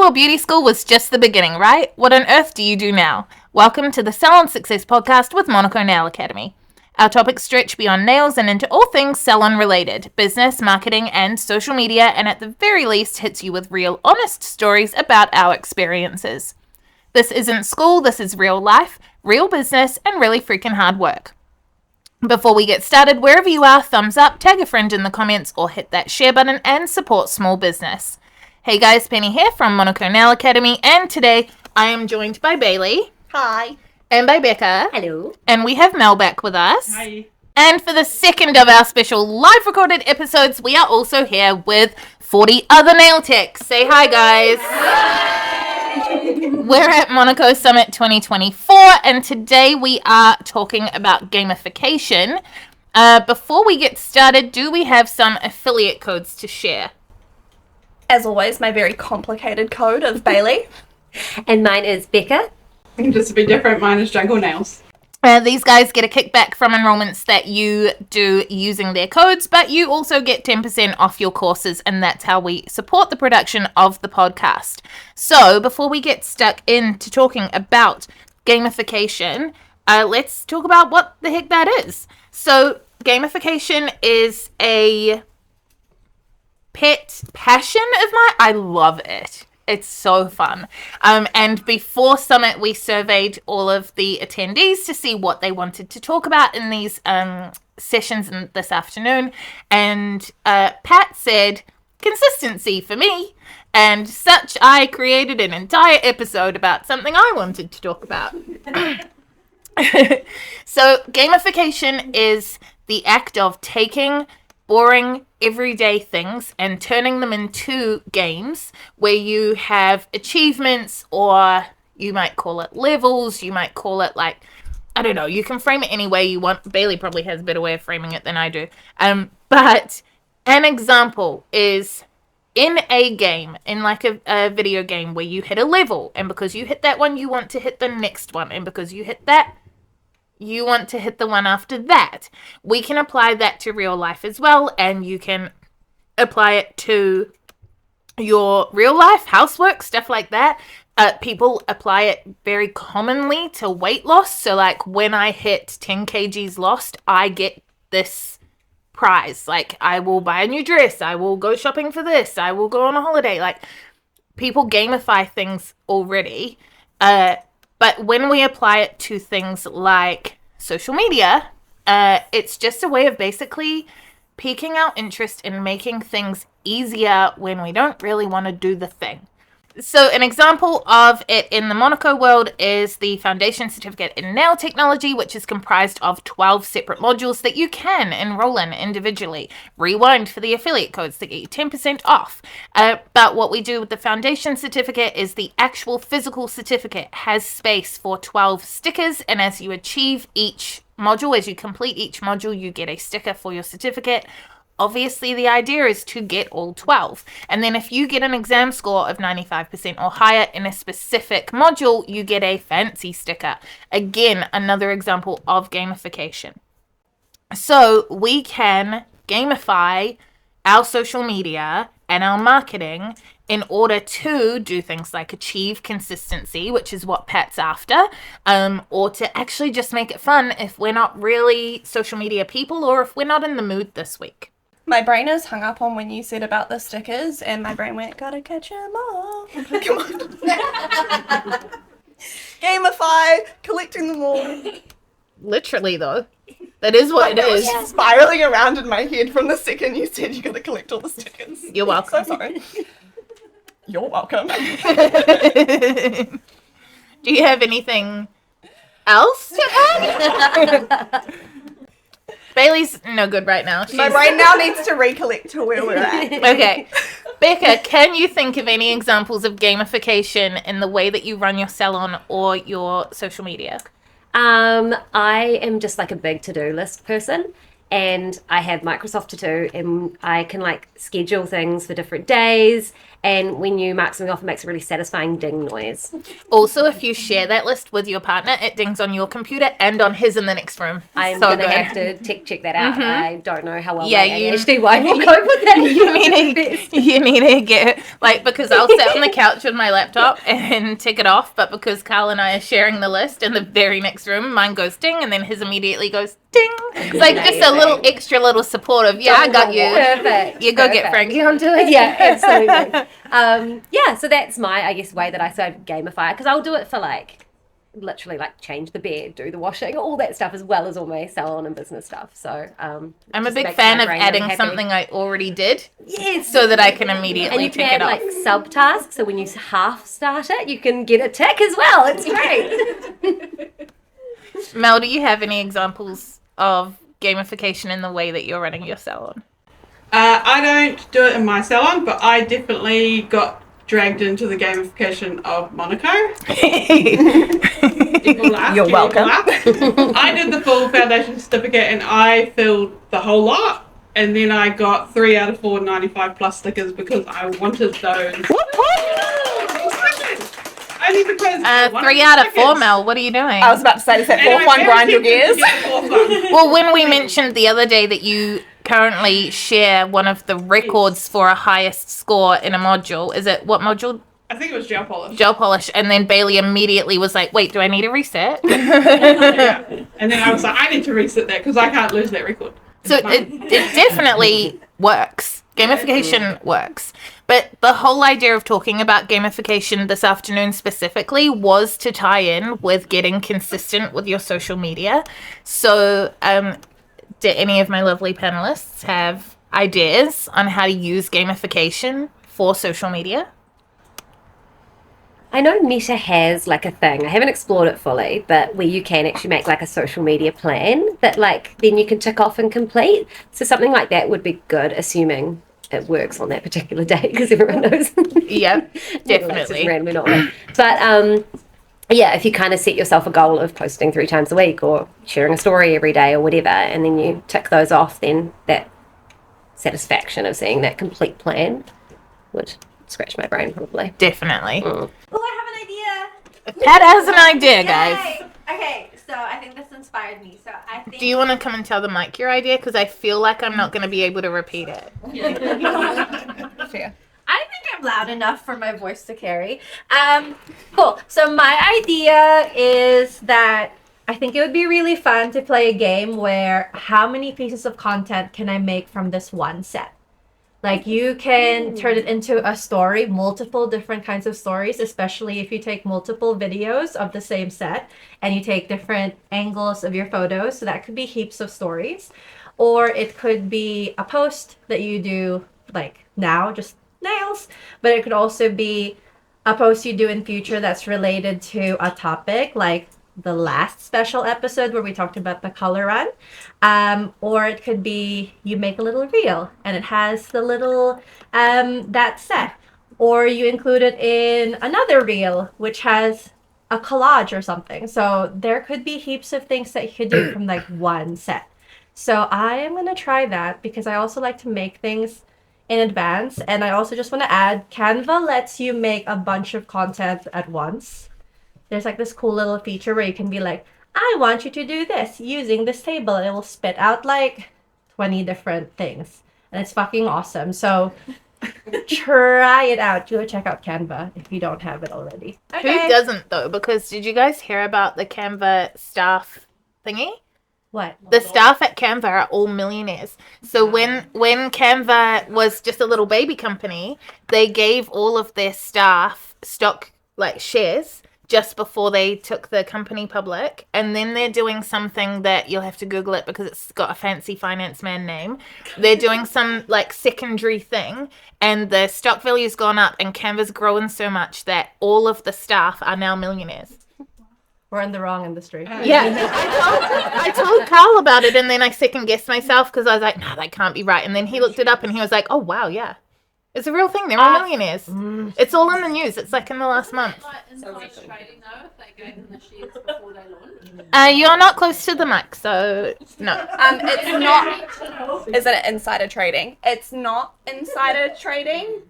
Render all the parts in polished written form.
thought beauty school was just the beginning, right? What on earth do you do now? Welcome to the Salon Success Podcast with Monaco Nail Academy. Our topics stretch beyond nails and into all things salon related, business, marketing, and social media, and at the very least hits you with real, honest stories about our experiences. This isn't school, this is real life, real business, and really freaking hard work. Before we get started, wherever you are, thumbs up, tag a friend in the comments, or hit that share button and support small business. Hey guys, Penny here from Monaco Nail Academy, and today I am joined by Bailey. Hi. And by Becca. Hello. And we have Mel back with us. Hi. And for the second of our special live recorded episodes, we are also here with 40 other nail techs. Say hi, guys. Hi. We're at Monaco Summit 2024, and today we are talking about gamification. Before we get started, do we have some affiliate codes to share? As always, my very complicated code of Bailey. And mine is Becca. Just to be different, mine is Jungle Nails. These guys get a kickback from enrollments that you do using their codes, but you also get 10% off your courses, and that's how we support the production of the podcast. So before we get stuck into talking about gamification, let's talk about what the heck that is. So gamification is a pet passion of mine. I love it. It's so fun. And before Summit, we surveyed all of the attendees to see what they wanted to talk about in these sessions this afternoon. And Pat said, consistency for me. And such, I created an entire episode about something I wanted to talk about. So gamification is the act of taking boring everyday things and turning them into games where you have achievements, or you might call it levels, you might call it like, I don't know, you can frame it any way you want. Bailey probably has a better way of framing it than I do. But an example is in a game, in like a video game where you hit a level, and because you hit that one, you want to hit the next one, and because you hit that, you want to hit the one after that. We can apply that to real life as well, and you can apply it to your real life, housework, stuff like that. People apply it very commonly to weight loss. So like when I hit 10 kgs lost, I get this prize. Like I will buy a new dress, I will go shopping for this, I will go on a holiday. Like people gamify things already. But when we apply it to things like social media, it's just a way of basically piquing our interest in making things easier when we don't really want to do the thing. So an example of it in the Monaco world is the Foundation Certificate in Nail Technology, which is comprised of 12 separate modules that you can enroll in individually. Rewind for the affiliate codes that get you 10% off. But what we do with the Foundation Certificate is the actual physical certificate has space for 12 stickers, and as you achieve each module, as you complete each module, you get a sticker for your certificate. Obviously, the idea is to get all 12. And then if you get an exam score of 95% or higher in a specific module, you get a fancy sticker. Again, another example of gamification. So we can gamify our social media and our marketing in order to do things like achieve consistency, which is what Pat's after, or to actually just make it fun if we're not really social media people, or if we're not in the mood this week. My brain is hung up on when you said about the stickers, and my brain went, gotta catch 'em all. Come on. Gamify, collecting them all. Literally, though. That is what it is. Just spiraling around in my head from the second you said you gotta collect all the stickers. You're welcome. So sorry. You're welcome. Do you have anything else to add? Bailey's no good right now. My brain now needs to recollect to where we're at. Okay. Becca, can you think of any examples of gamification in the way that you run your salon or your social media? I am just like a big to-do list person, and I have Microsoft To Do, and I can like schedule things for different days, And when you mark something off, it makes a really satisfying ding noise. Also, if you share that list with your partner, it dings on your computer and on his in the next room. I'm So going to good. have to check that out. I don't know how well Yeah, my you- ADHD wife will cope with that. You need to get, like, because I'll sit on the couch with my laptop and tick it off, but because Carl and I are sharing the list in the very next room, mine goes ding, and then his immediately goes ding. It's like just a little extra little support of, yeah, I got you. Perfect. You go get Frankie onto it. Yeah, absolutely. So that's my, I guess, way that I sort of gamify it, because I'll do it for like literally like change the bed, do the washing, all that stuff, as well as all my salon and business stuff. So I'm a just big makes fan my of brain adding really happy. something I already did, Yes. so that I can And immediately you tick can it add off. like subtasks, so when you half start it, you can get a tick as well. It's great. Mel, do you have any examples of gamification in the way that you're running your salon? I don't do it in my salon, but I definitely got dragged into the gamification of Monaco. People laugh, You're people welcome. laugh. I did the full foundation certificate and I filled the whole lot. And then I got 3 out of 4 95 plus stickers because I wanted those. Only because I wanted 3 out of 4, stickers. Mel. What are you doing? I was about to say, does that And fourth I'm one very grind your tempted to gears? get the fourth one. Well, when we mentioned the other day that you currently share one of the records for a highest score in a module, is it what module? I think it was gel polish. Gel polish. And then Bailey immediately was like, wait, do I need a reset? Yeah. And then I was like, I need to reset that because I can't lose that record. So it definitely works. Gamification works. But the whole idea of talking about gamification this afternoon specifically was to tie in with getting consistent with your social media. So do any of my lovely panelists have ideas on how to use gamification for social media? I know Meta has like a thing. I haven't explored it fully, but where you can actually make like a social media plan that like then you can tick off and complete. So something like that would be good, assuming it works on that particular day, because everyone knows. Yep, It's just definitely. randomly not work. But yeah, if you kind of set yourself a goal of posting 3 times a week or sharing a story every day or whatever, and then you tick those off, then that satisfaction of seeing that complete plan would scratch my brain probably. Definitely. Oh, I have an idea. Pat has an idea, guys. Yay. Okay, so I think this inspired me. So I think. Do you want to come and tell the mic your idea? Because I feel like I'm not going to be able to repeat it. Fair. I think I'm loud enough for my voice to carry. Cool. So my idea is that I think it would be really fun to play a game where how many pieces of content can I make from this one set? Like you can turn it into a story, multiple different kinds of stories, especially if you take multiple videos of the same set and you take different angles of your photos. So that could be heaps of stories. Or it could be a post that you do like now, just nails. But it could also be a post you do in future that's related to a topic, like the last special episode where we talked about the color run. Or it could be you make a little reel and it has the little that set. Or you include it in another reel which has a collage or something. So there could be heaps of things that you could do from like one set. So I am going to try that because I also like to make things in advance. And I also just want to add, Canva lets you make a bunch of content at once. There's like this cool little feature where you can be like, I want you to do this using this table. And it will spit out like 20 different things. And it's fucking awesome. So try it out. Go check out Canva if you don't have it already. Who doesn't though? Because did you guys hear about the Canva staff thingy? What? The staff at Canva are all millionaires. So when Canva was just a little baby company, they gave all of their staff stock like shares just before they took the company public, and then they're doing something that you'll have to Google it because it's got a fancy finance man name. They're doing some like secondary thing, and the stock value's gone up, and Canva's growing so much that all of the staff are now millionaires. We're in the wrong industry. Yeah, I told Carl about it, and then I second guessed myself because I was like, no, that can't be right. And then he looked it up, and he was like, oh wow, yeah. It's a real thing. They're all millionaires. It's all in the news. It's like in the last month. Insider trading though, if they gave them the shares before they launch. You're not close to the mic, so no. It's not. Is it insider trading? It's not insider trading.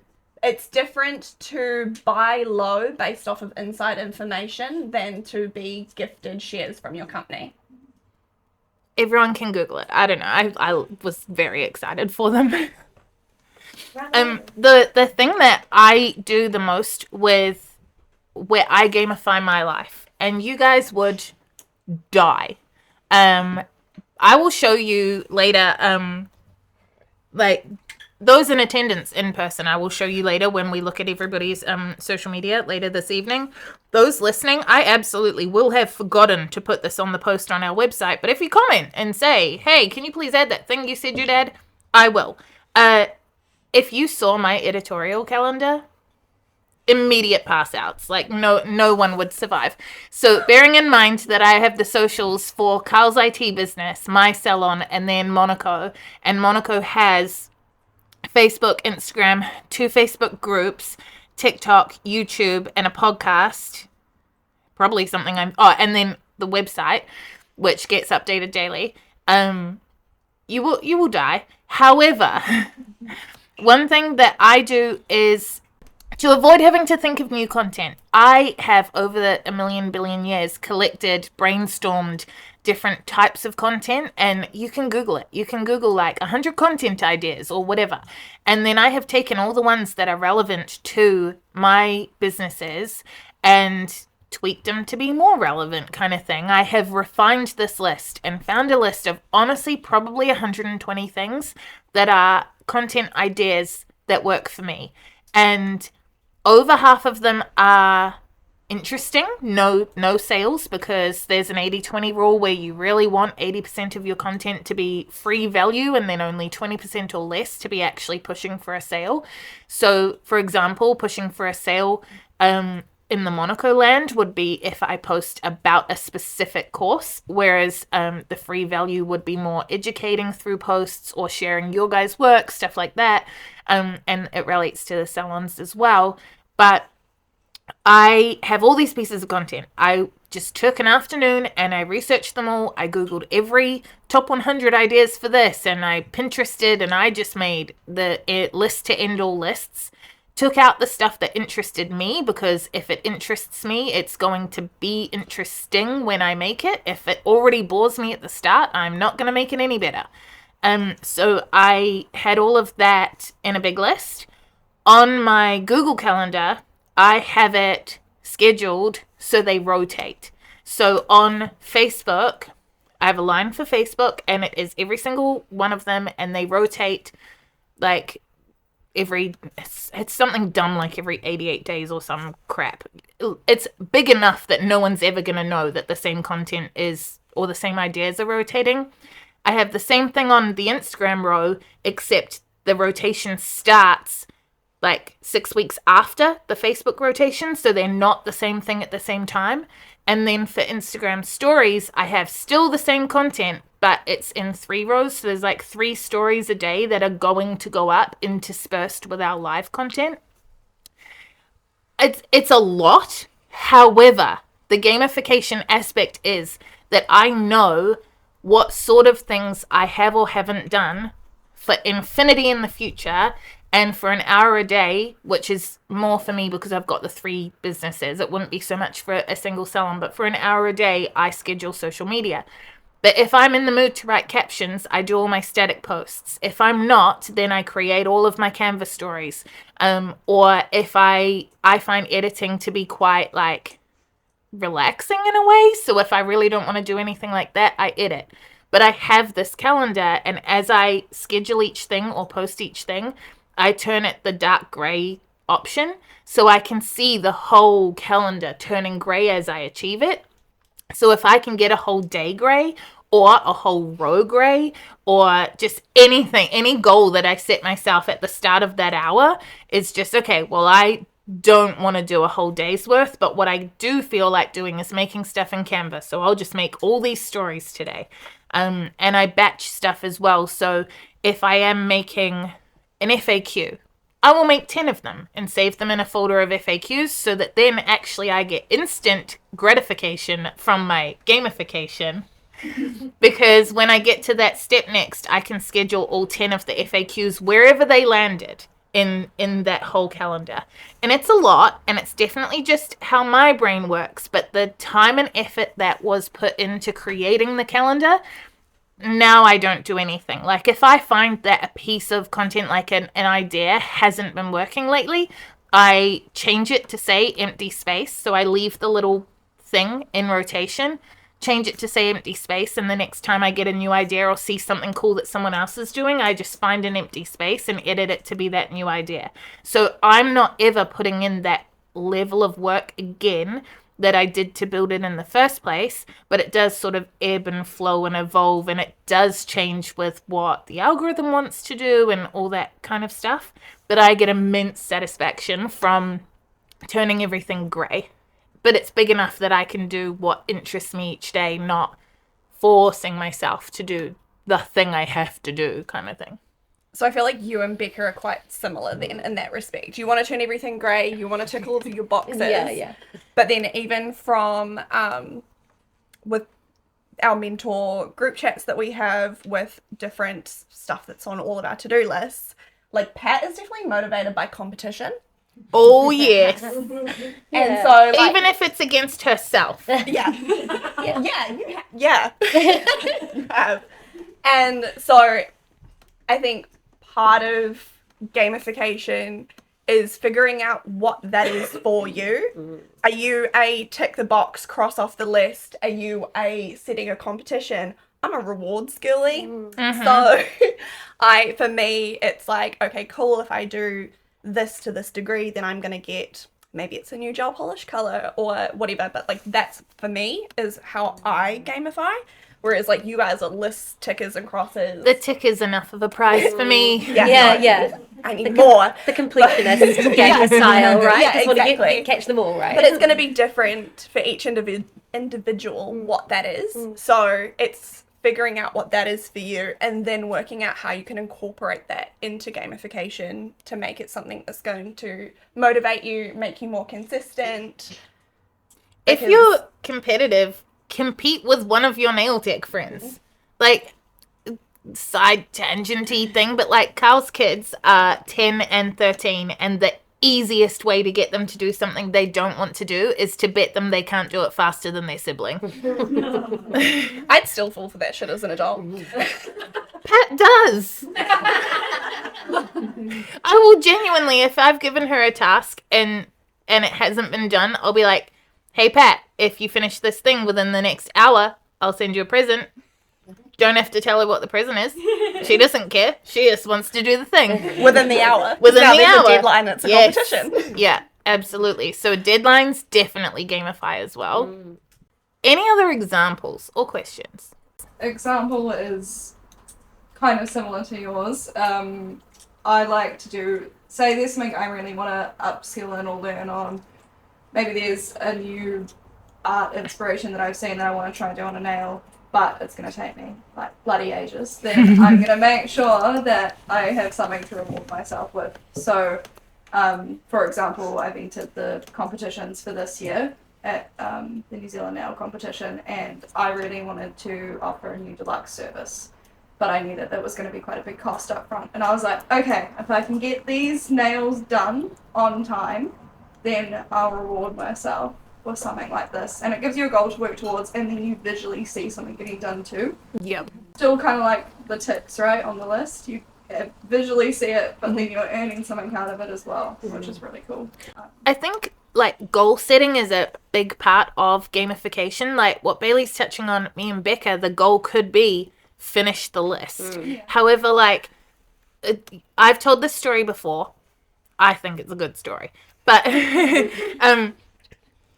it's different to buy low based off of inside information than to be gifted shares from your company. Everyone can Google it. I don't know. I was very excited for them. The thing that I do the most with where I gamify my life, and you guys would die. I will show you later, like those in attendance in person, I will show you later when we look at everybody's social media later this evening. Those listening, I absolutely will have forgotten to put this on the post on our website, but if you comment and say, hey, can you please add that thing you said you'd add, I will. If you saw my editorial calendar, immediate pass outs, like no one would survive. So bearing in mind that I have the socials for Carl's IT business, my salon, and then Monaco, and Monaco has Facebook, Instagram, 2 Facebook groups, TikTok, YouTube, and a podcast, probably something and then the website, which gets updated daily. You will die. However, one thing that I do is to avoid having to think of new content. I have, over a million billion years, collected, brainstormed different types of content, and you can Google it. You can Google like 100 content ideas or whatever. And then I have taken all the ones that are relevant to my businesses and tweaked them to be more relevant kind of thing. I have refined this list and found a list of honestly probably 120 things that are content ideas that work for me. And over half of them are interesting, no sales, because there's an 80-20 rule where you really want 80% of your content to be free value and then only 20% or less to be actually pushing for a sale. So, for example, pushing for a sale in the Monaco land would be if I post about a specific course, whereas the free value would be more educating through posts or sharing your guys' work, stuff like that. And it relates to the salons as well. But I have all these pieces of content. I just took an afternoon and I researched them all. I Googled every top 100 ideas for this, and I Pinterested, and I just made the list to end all lists. Took out the stuff that interested me, because if it interests me, it's going to be interesting when I make it. If it already bores me at the start, I'm not going to make it any better. So I had all of that in a big list. On my Google Calendar, I have it scheduled so they rotate. So on Facebook, I have a line for Facebook, and it is every single one of them, and they rotate like it's something dumb like every 88 days or some crap. It's big enough that no one's ever going to know that the same content is, or the same ideas are rotating. I have the same thing on the Instagram row, except the rotation starts like 6 weeks after the Facebook rotation, so they're not the same thing at the same time. And then for Instagram stories, I have still the same content, but it's in 3 rows. So there's like 3 stories a day that are going to go up interspersed with our live content. It's a lot. However, the gamification aspect is that I know what sort of things I have or haven't done for infinity in the future. And for an hour a day, which is more for me because I've got the 3 businesses, it wouldn't be so much for a single salon, but for an hour a day, I schedule social media. But if I'm in the mood to write captions, I do all my static posts. If I'm not, then I create all of my Canva stories. Or if I find editing to be quite like relaxing in a way, so if I really don't want to do anything like that, I edit. But I have this calendar, and as I schedule each thing or post each thing, I turn it the dark gray option so I can see the whole calendar turning gray as I achieve it. So if I can get a whole day gray or a whole row gray or just anything, any goal that I set myself at the start of that hour is just, okay, well, I don't want to do a whole day's worth, but what I do feel like doing is making stuff in Canva. So I'll just make all these stories today. And I batch stuff as well. So if I am making an FAQ, I will make 10 of them and save them in a folder of FAQs so that then actually I get instant gratification from my gamification because when I get to that step next, I can schedule all 10 of the FAQs wherever they landed in that whole calendar. And it's a lot, and it's definitely just how my brain works, but the time and effort that was put into creating the calendar, now I don't do anything. Like, if I find that a piece of content, like an idea, hasn't been working lately, I change it to say empty space. So I leave the little thing in rotation, change it to say empty space, and the next time I get a new idea or see something cool that someone else is doing, I just find an empty space and edit it to be that new idea. So I'm not ever putting in that level of work again that I did to build it in the first place, but it does sort of ebb and flow and evolve, and it does change with what the algorithm wants to do and all that kind of stuff. But I get immense satisfaction from turning everything grey. But it's big enough that I can do what interests me each day, not forcing myself to do the thing I have to do kind of thing. So I feel like you and Becca are quite similar then in that respect. You want to turn everything grey, you want to tick all of your boxes. Yeah. But then even from with our mentor group chats that we have with different stuff that's on all of our to-do lists, like Pat is definitely motivated by competition. Oh, yes. And so, like, even if it's against herself. Yeah. You have. And so I think part of gamification is figuring out what that is for you. Are you a tick the box, cross off the list? Are you a setting a competition? I'm a rewards girly. So for me, it's like, okay, cool, if I do this to this degree, then I'm going to get, maybe it's a new gel polish color or whatever, but like that's, for me, is how I gamify. Whereas, like, you guys are list tickers and crosses. The tick is enough of a prize for me. Yeah. I need more. The completionist game style, right? Yeah, Just want to exactly. catch them all, right? But it's going to be different for each individual what that is. So it's figuring out what that is for you and then working out how you can incorporate that into gamification to make it something that's going to motivate you, make you more consistent. If you're competitive, compete with one of your nail tech friends. Like, side tangenty thing, but like Carl's kids are 10 and 13, and the easiest way to get them to do something they don't want to do is to bet them they can't do it faster than their sibling. I'd still fall for that shit as an adult. Pat does. I will genuinely, if I've given her a task and it hasn't been done, I'll be like, hey Pat, if you finish this thing within the next hour, I'll send you a present. Don't have to tell her what the present is. She doesn't care. She just wants to do the thing. Within the hour. Within now the there's hour. a deadline, it's a competition. Yeah, absolutely. So deadlines definitely gamify as well. Any other examples or questions? Example is kind of similar to yours. I like to do, say there's something I really want to upskill in or learn on. Maybe there's a new art inspiration that I've seen that I want to try and do on a nail, but it's going to take me like bloody ages. Then I'm going to make sure that I have something to reward myself with. So, for example, I've entered the competitions for this year at the New Zealand Nail Competition, and I really wanted to offer a new deluxe service, but I knew that there was going to be quite a big cost up front. And I was like, okay, if I can get these nails done on time, then I'll reward myself with something like this. And it gives you a goal to work towards, and then you visually see something getting done too. Yep. Still kind of like the ticks, right, on the list. You visually see it, but then you're earning something out of it as well, which is really cool. I think, like, goal setting is a big part of gamification. Like, what Bailey's touching on, me and Becca, the goal could be finish the list. However, like, I've told this story before. I think it's a good story. But I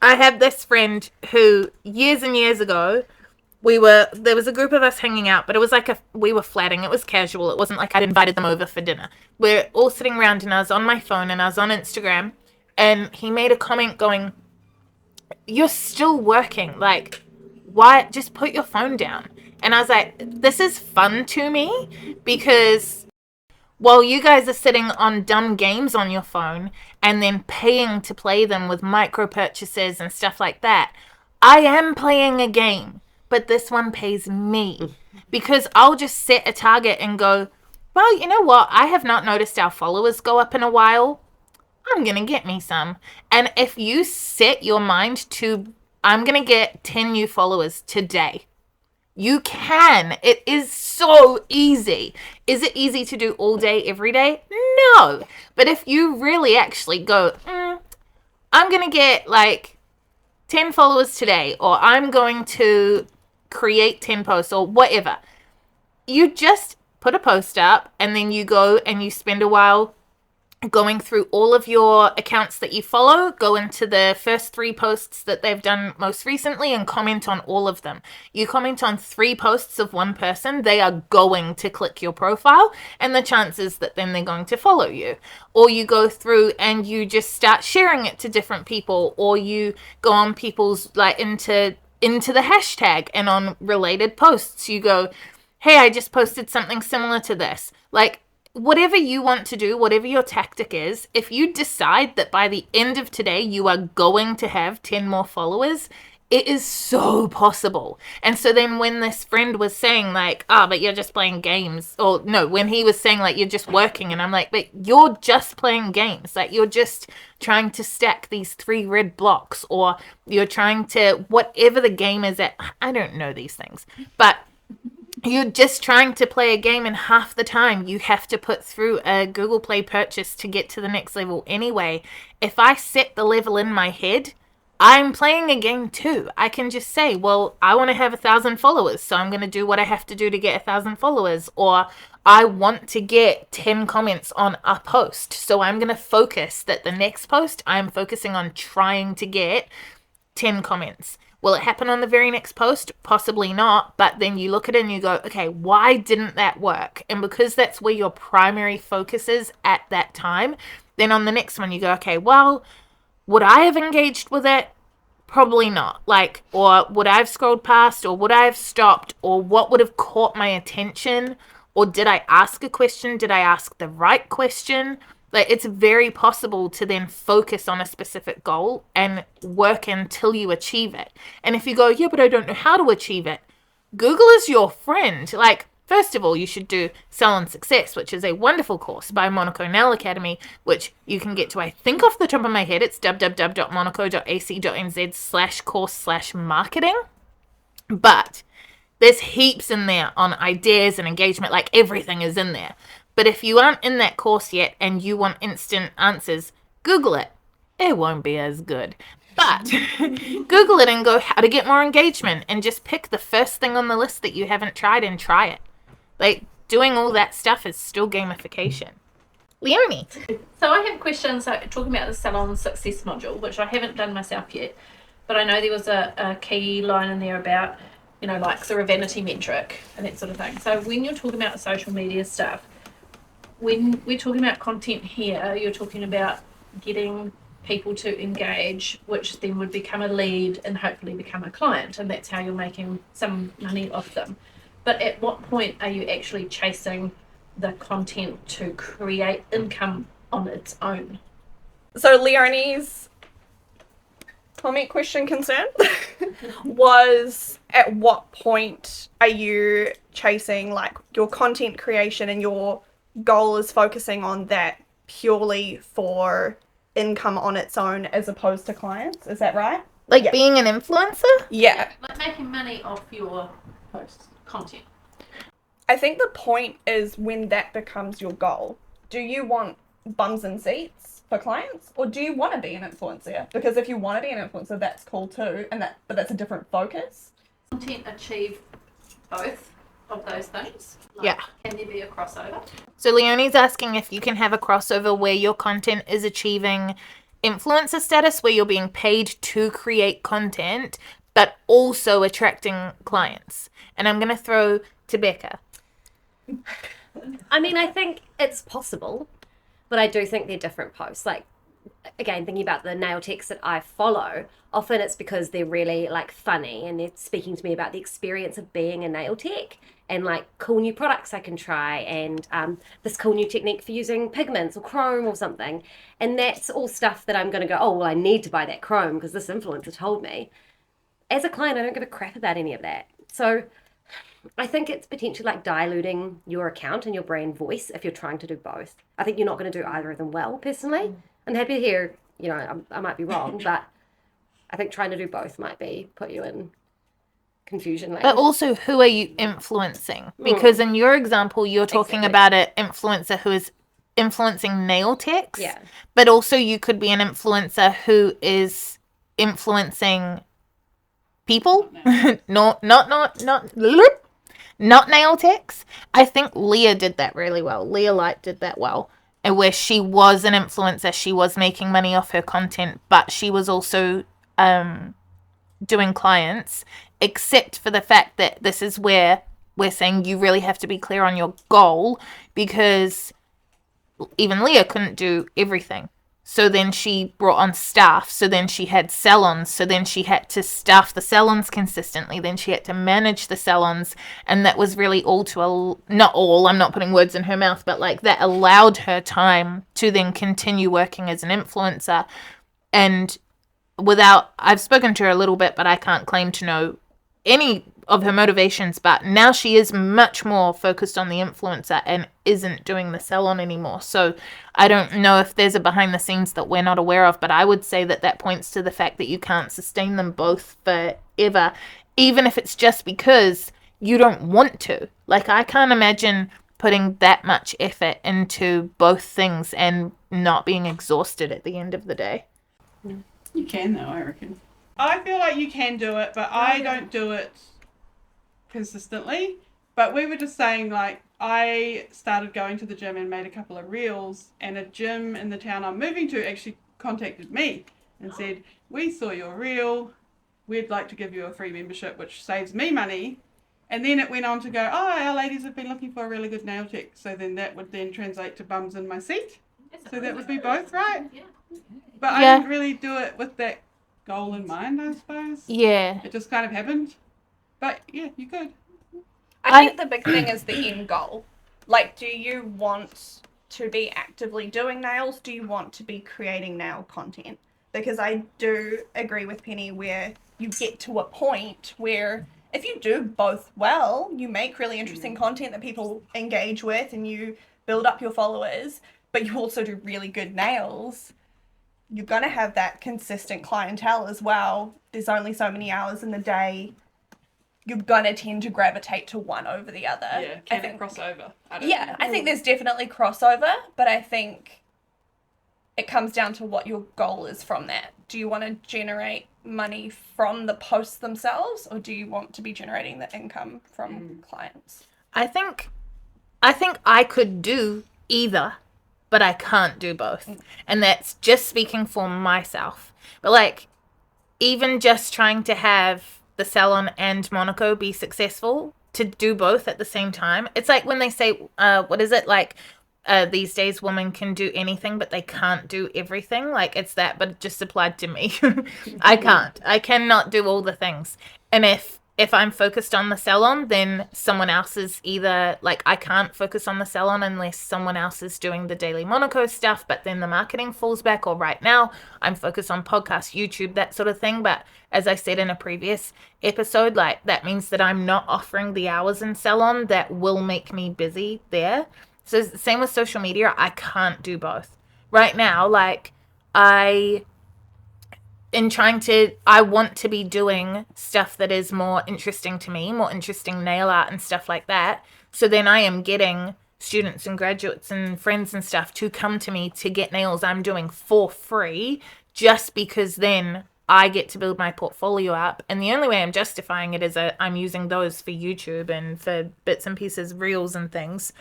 had this friend who years and years ago, there was a group of us hanging out, but it was like we were flatting. It was casual. It wasn't like I'd invited them over for dinner. We're all sitting around, and I was on my phone and I was on Instagram, and he made a comment going, "You're still working. Like, why? Just put your phone down." And I was like, this is fun to me, because while you guys are sitting on dumb games on your phone and then paying to play them with micro purchases and stuff like that, I am playing a game, but this one pays me, because I'll just set a target and go, well, you know what? I have not noticed our followers go up in a while. I'm going to get me some. And if you set your mind to, I'm going to get 10 new followers today, you can. It is so easy. Is it easy to do all day, every day? No. But if you really actually go, I'm going to get like 10 followers today, or I'm going to create 10 posts or whatever, you just put a post up and then you go and you spend a while going through all of your accounts that you follow, go into the first 3 posts that they've done most recently and comment on all of them. You comment on 3 posts of one person, they are going to click your profile, and the chances that then they're going to follow you. Or you go through and you just start sharing it to different people, or you go on people's, like, into the hashtag, and on related posts you go, hey, I just posted something similar to this. Like, whatever you want to do, whatever your tactic is, if you decide that by the end of today you are going to have 10 more followers, it is so possible. And so then when this friend was saying like, but you're just playing games, or no, when he was saying like, you're just working, and I'm like, but you're just playing games. Like, you're just trying to stack these 3 red blocks, or you're trying to, whatever the game is at, I don't know these things, but you're just trying to play a game, and half the time you have to put through a Google Play purchase to get to the next level anyway. If I set the level in my head, I'm playing a game too. I can just say, well, I want to have 1,000 followers, so I'm going to do what I have to do to get 1,000 followers. Or I want to get 10 comments on a post, so I'm going to focus that the next post I'm focusing on trying to get 10 comments. Will it happen on the very next post? Possibly not. But then you look at it and you go, okay, why didn't that work? And because that's where your primary focus is at that time, then on the next one you go, okay, well, would I have engaged with it? Probably not. Like, or would I have scrolled past, or would I have stopped, or what would have caught my attention? Or did I ask a question? Did I ask the right question? Like, it's very possible to then focus on a specific goal and work until you achieve it. And if you go, yeah, but I don't know how to achieve it, Google is your friend. Like, first of all, you should do Salon Success, which is a wonderful course by Monaco Nail Academy, which you can get to, I think off the top of my head, it's www.monaco.ac.nz/course/marketing. But there's heaps in there on ideas and engagement, like everything is in there. But if you aren't in that course yet and you want instant answers, Google it. It won't be as good. But Google it and go how to get more engagement, and just pick the first thing on the list that you haven't tried and try it. Like, doing all that stuff is still gamification. Leonie. So I have questions talking about the salon success module, which I haven't done myself yet, but I know there was a key line in there about, you know, like the vanity metric and that sort of thing. So when you're talking about the social media stuff, when we're talking about content here, you're talking about getting people to engage, which then would become a lead and hopefully become a client, and that's how you're making some money off them. But at what point are you actually chasing the content to create income on its own? So Leonie's comment, question, concern was, at what point are you chasing like your content creation and your goal is focusing on that purely for income on its own as opposed to clients? Is that right? Like, yeah. Being an influencer? Yeah. Like making money off your post content. I think the point is when that becomes your goal. Do you want bums and seats for clients, or do you want to be an influencer? Because if you want to be an influencer, that's cool too, but that's a different focus. Content achieve both of those things? Like, yeah. Can there be a crossover? So Leonie's asking if you can have a crossover where your content is achieving influencer status, where you're being paid to create content, but also attracting clients. And I'm going to throw to Becca. I mean, I think it's possible, but I do think they're different posts. Like, again, thinking about the nail techs that I follow, often it's because they're really like funny and they're speaking to me about the experience of being a nail tech and like cool new products I can try, and this cool new technique for using pigments or chrome or something. And that's all stuff that I'm going to go, oh, well, I need to buy that chrome because this influencer told me. As a client, I don't give a crap about any of that. So I think it's potentially like diluting your account and your brand voice if you're trying to do both. I think you're not going to do either of them well, personally. I'm happy to hear, I might be wrong, but I think trying to do both might put you in confusion later. But also, who are you influencing? Because in your example, you're talking about an influencer who is influencing nail techs. Yeah. But also, you could be an influencer who is influencing people. not nail techs. I think Leah did that really well. Leah Light did that well. And where she was an influencer, she was making money off her content, but she was also doing clients, except for the fact that this is where we're saying you really have to be clear on your goal, because even Leah couldn't do everything. So then she brought on staff. So then she had salons. So then she had to staff the salons consistently. Then she had to manage the salons. And that was really not all, I'm not putting words in her mouth, but like that allowed her time to then continue working as an influencer. And I've spoken to her a little bit, but I can't claim to know any of her motivations, but now she is much more focused on the influencer and isn't doing the salon anymore. So I don't know if there's a behind the scenes that we're not aware of, but I would say that points to the fact that you can't sustain them both forever, even if it's just because you don't want to. Like, I can't imagine putting that much effort into both things and not being exhausted at the end of the day. You can, though, I reckon. I feel like you can do it, but I don't do it consistently. But we were just saying, like, I started going to the gym and made a couple of reels, and a gym in the town I'm moving to actually contacted me and said, we saw your reel, we'd like to give you a free membership, which saves me money. And then it went on to go, our ladies have been looking for a really good nail tech. So then that would then translate to bums in my seat. So that would be both, right? Yeah. But I didn't really do it with that goal in mind, I suppose. Yeah. It just kind of happened. But yeah, you could. I think the big thing is the end goal. Like, do you want to be actively doing nails? Do you want to be creating nail content? Because I do agree with Penny where you get to a point where if you do both well, you make really interesting content that people engage with and you build up your followers, but you also do really good nails, you're going to have that consistent clientele as well. There's only so many hours in the day. You're going to tend to gravitate to one over the other. Yeah, can it cross over? I don't know. I think there's definitely crossover, but I think it comes down to what your goal is from that. Do you want to generate money from the posts themselves, or do you want to be generating the income from clients? I think I could do either, but I can't do both. And that's just speaking for myself. But like, even just trying to have the salon and Monaco be successful, to do both at the same time, it's like when they say, what is it, like, these days women can do anything, but they can't do everything. Like, it's that, but it just applied to me. I cannot do all the things. And if I'm focused on the salon, then someone else is either, like, I can't focus on the salon unless someone else is doing the daily Monaco stuff, but then the marketing falls back. Or right now, I'm focused on podcast, YouTube, that sort of thing. But as I said in a previous episode, like, that means that I'm not offering the hours in salon that will make me busy there. So same with social media, I can't do both. Right now, like, I want to be doing stuff that is more interesting to me, more interesting nail art and stuff like that. So then I am getting students and graduates and friends and stuff to come to me to get nails I'm doing for free, just because then I get to build my portfolio up. And the only way I'm justifying it is I'm using those for YouTube and for bits and pieces, reels and things.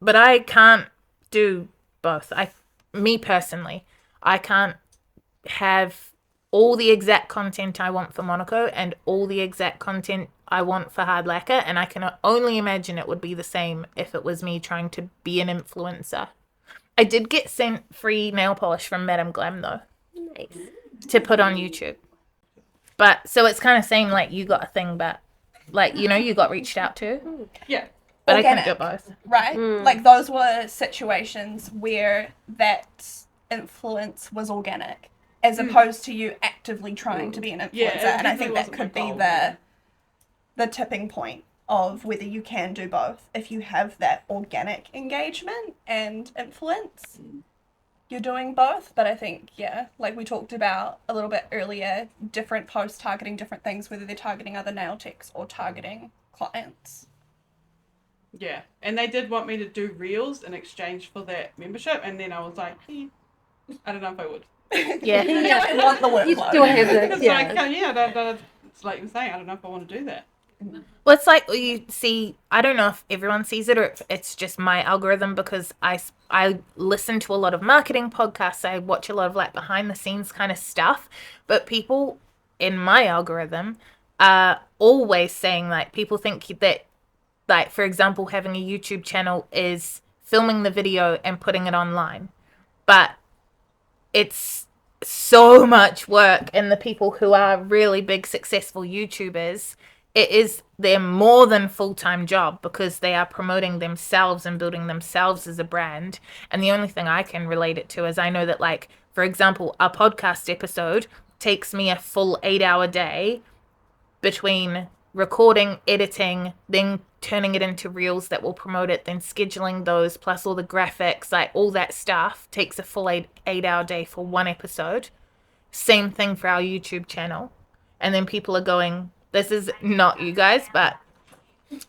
But I can't do both. Me personally, I can't have all the exact content I want for Monaco and all the exact content I want for Hard Lacquer, and I can only imagine it would be the same if it was me trying to be an influencer. I did get sent free nail polish from Madame Glam, though. Nice. To put on YouTube. But, so it's kind of saying, like, you got a thing, but, like, you got reached out to. Yeah. But Organic, I couldn't do both. Right? Like, those were situations where that influence was organic, as opposed to you actively trying to be an influencer. Yeah, and I think that definitely could be wasn't my goal. the tipping point of whether you can do both. If you have that organic engagement and influence, you're doing both. But I think, yeah, like we talked about a little bit earlier, different posts targeting different things, whether they're targeting other nail techs or targeting clients. Yeah, and they did want me to do reels in exchange for that membership, and then I was like, I don't know if I would. Yeah. You don't want the You workload. still have the, It's yeah. like, it's like you're saying, I don't know if I want to do that. Well, it's like you see, I don't know if everyone sees it or if it's just my algorithm, because I listen to a lot of marketing podcasts. I watch a lot of like behind the scenes kind of stuff. But people in my algorithm are always saying, like, people think that, like, for example, having a YouTube channel is filming the video and putting it online. But it's so much work, and the people who are really big successful YouTubers, it is their more than full-time job, because they are promoting themselves and building themselves as a brand. And the only thing I can relate it to is I know that, like, for example, a podcast episode takes me a full 8-hour day between recording, editing, then turning it into reels that will promote it, then scheduling those, plus all the graphics, like all that stuff takes a full 8-hour day for one episode. Same thing for our YouTube channel. And then people are going, this is not you guys, but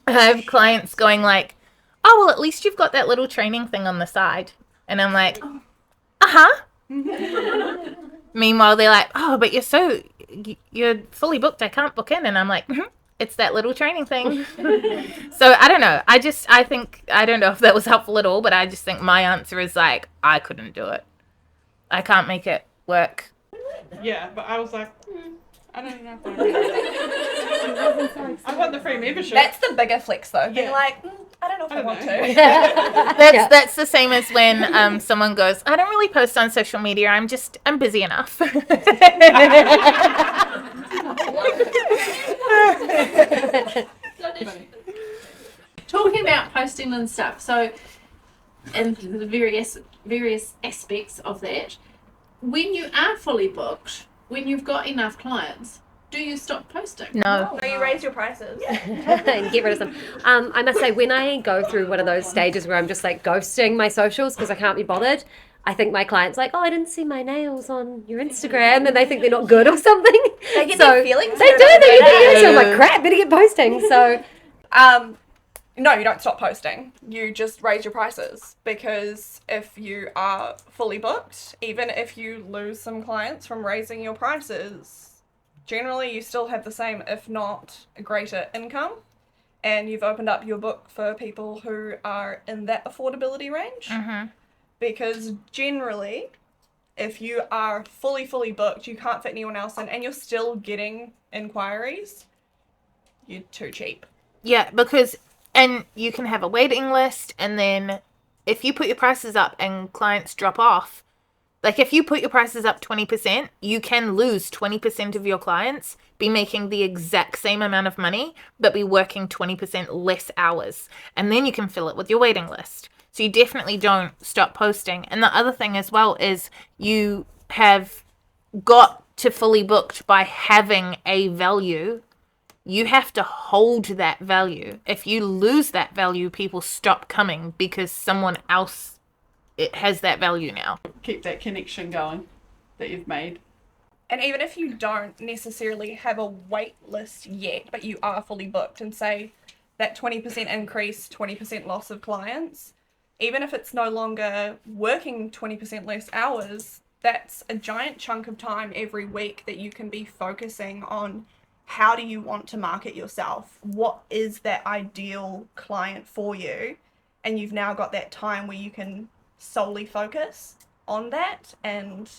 I have clients going like, oh, well, at least you've got that little training thing on the side. And I'm like, uh-huh. Meanwhile, they're like, oh, but you're fully booked. I can't book in. And I'm like, it's that little training thing. So I don't know. I don't know if that was helpful at all, but I just think my answer is like, I couldn't do it. I can't make it work. Yeah, but I was like, I don't know if I want to. I want the free membership. That's the bigger flex, though. Being Yeah. like, I don't know if I want to. That's the same as when someone goes, I don't really post on social media. I'm busy enough. Talking about posting and stuff, so and the various aspects of that, when you are fully booked, when you've got enough clients, do you stop posting? No. So you raise your prices. And get rid of them. I must say, when I go through one of those stages where I'm just like ghosting my socials because I can't be bothered, I think my clients like, oh, I didn't see my nails on your Instagram, and they think they're not good or something. They get their feelings They hurt do. about They get that. their feelings. So I'm like, crap, better get posting. So No, you don't stop posting. You just raise your prices, because if you are fully booked, even if you lose some clients from raising your prices, generally you still have the same, if not a greater income, and you've opened up your book for people who are in that affordability range. Mm-hmm. Because generally, if you are fully booked, you can't fit anyone else in, and you're still getting inquiries, you're too cheap. Yeah, because, and you can have a waiting list, and then if you put your prices up and clients drop off, like if you put your prices up 20%, you can lose 20% of your clients, be making the exact same amount of money, but be working 20% less hours. And then you can fill it with your waiting list. So you definitely don't stop posting. And the other thing as well is you have got to fully booked by having a value. You have to hold that value. If you lose that value, people stop coming because someone else has that value now. Keep that connection going that you've made. And even if you don't necessarily have a wait list yet, but you are fully booked, and say that 20% increase, 20% loss of clients, even if it's no longer working 20% less hours, that's a giant chunk of time every week that you can be focusing on. How do you want to market yourself? What is that ideal client for you? And you've now got that time where you can solely focus on that and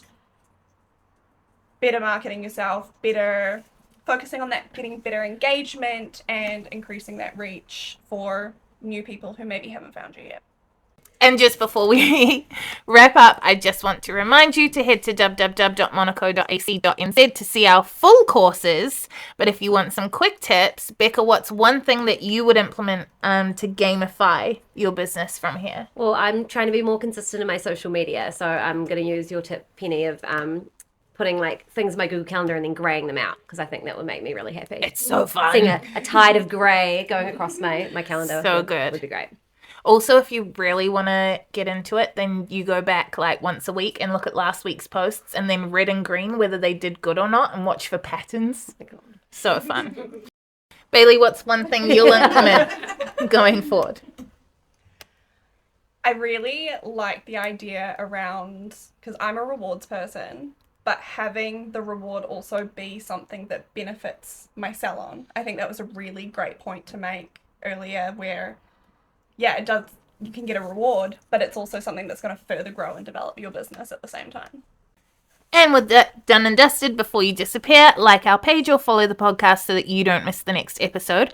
better marketing yourself, better focusing on that, getting better engagement and increasing that reach for new people who maybe haven't found you yet. And just before we wrap up, I just want to remind you to head to www.monaco.ac.nz to see our full courses. But if you want some quick tips, Becca, what's one thing that you would implement to gamify your business from here? Well, I'm trying to be more consistent in my social media, so I'm going to use your tip, Penny, of putting like things in my Google Calendar and then graying them out because I think that would make me really happy. It's so fun. Seeing a tide of grey going across my calendar Good. would be great. Also, if you really want to get into it, then you go back like once a week and look at last week's posts and then red and green whether they did good or not and watch for patterns. So fun. Bailey, what's one thing you'll implement going forward? I really like the idea around, because I'm a rewards person, but having the reward also be something that benefits my salon. I think that was a really great point to make earlier where, yeah, it does, you can get a reward, but it's also something that's going to further grow and develop your business at the same time. And with that done and dusted, before you disappear, like our page or follow the podcast so that you don't miss the next episode.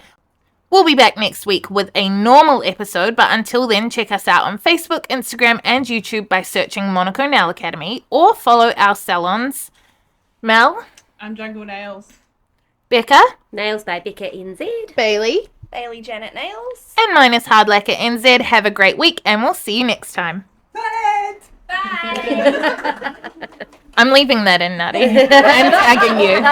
We'll be back next week with a normal episode, but until then, check us out on Facebook, Instagram, and YouTube by searching Monaco Nail Academy, or follow our salons. Mel? I'm Jungle Nails. Becca? Nails by Becca NZ. Bailey? Bailey Janet Nails. And mine is Hard Lacquer NZ. Have a great week, and we'll see you next time. Bye! I'm leaving that in, Nutty. I'm tagging you.